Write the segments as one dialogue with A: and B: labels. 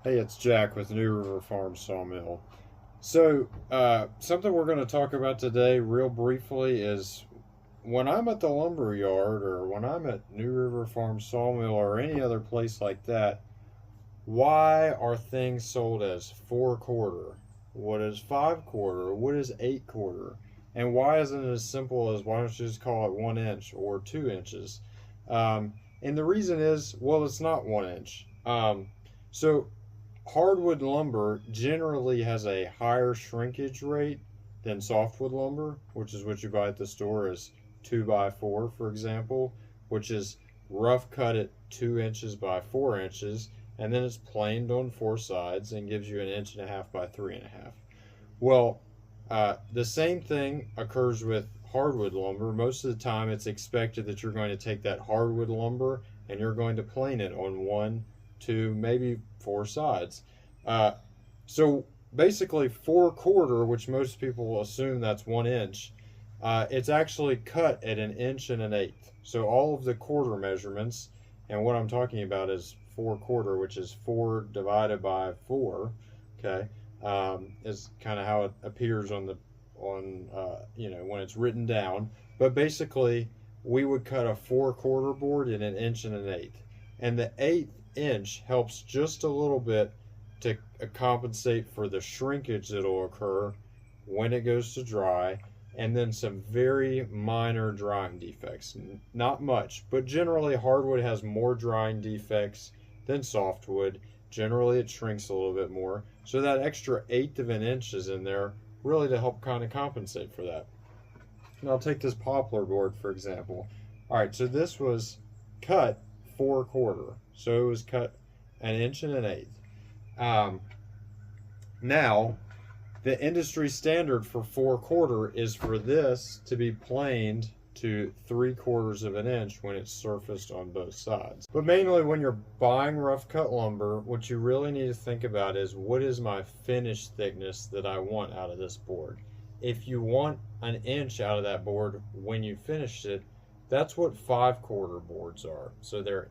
A: Hey, it's Jack with New River Farm Sawmill. Something we're going to talk about today, real briefly, is when I'm at the lumber yard or when I'm at New River Farm Sawmill or any other place like that, why are things sold as 4/4? What is 5/4? What is 8/4? And why isn't it as simple as why don't you just call it 1 inch or 2 inches? And the reason is, well, it's not 1 inch. So hardwood lumber generally has a higher shrinkage rate than softwood lumber, which is what you buy at the store as 2x4, for example, which is rough cut at 2 inches by 4 inches, and then it's planed on four sides and gives you 1.5 inches by 3.5. Well, the same thing occurs with hardwood lumber. Most of the time, it's expected that you're going to take that hardwood lumber and you're going to plane it on one, two, maybe four sides. Uh, so basically, 4/4, which most people assume that's 1 inch, it's actually cut at 1 1/8 inch. So all of the quarter measurements, and what I'm talking about is 4/4, which is 4 divided by 4. Okay, is kind of how it appears on when it's written down. But basically, we would cut a 4/4 board in 1 1/8 inch, and the 1/8 inch helps just a little bit to compensate for the shrinkage that'll occur when it goes to dry, and then some very minor drying defects. Not much, but generally hardwood has more drying defects than softwood. Generally it shrinks a little bit more, so that extra 1/8 inch is in there really to help kind of compensate for that. And I'll take this poplar board for example. All right, so this was cut 4/4, so it was cut 1 1/8 inch. Now, the industry standard for 4/4 is for this to be planed to 3/4 inch when it's surfaced on both sides. But mainly when you're buying rough cut lumber, what you really need to think about is, what is my finish thickness that I want out of this board? If you want 1 inch out of that board when you finish it, that's what 5/4 boards are. So they're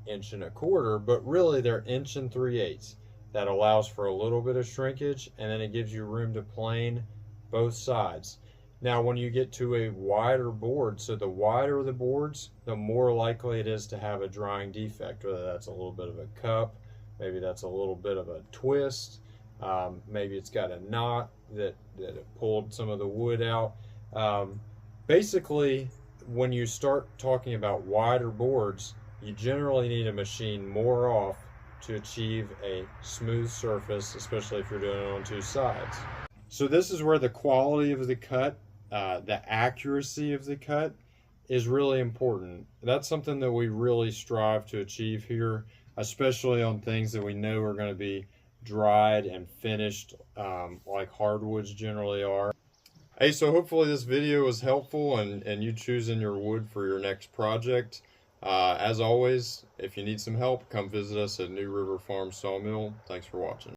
A: 1.25 inches, but really they're 1 3/8 inches. That allows for a little bit of shrinkage, and then it gives you room to plane both sides. Now when you get to a wider board, so the wider the boards, the more likely it is to have a drying defect, whether that's a little bit of a cup, maybe that's a little bit of a twist, maybe it's got a knot that it pulled some of the wood out. Basically, when you start talking about wider boards, you generally need to machine more off to achieve a smooth surface, especially if you're doing it on two sides. So this is where the quality of the cut, the accuracy of the cut is really important. That's something that we really strive to achieve here, especially on things that we know are going to be dried and finished, like hardwoods generally are. Hey, so hopefully this video was helpful and you choosing your wood for your next project. As always, if you need some help, come visit us at New River Farm Sawmill. Thanks for watching.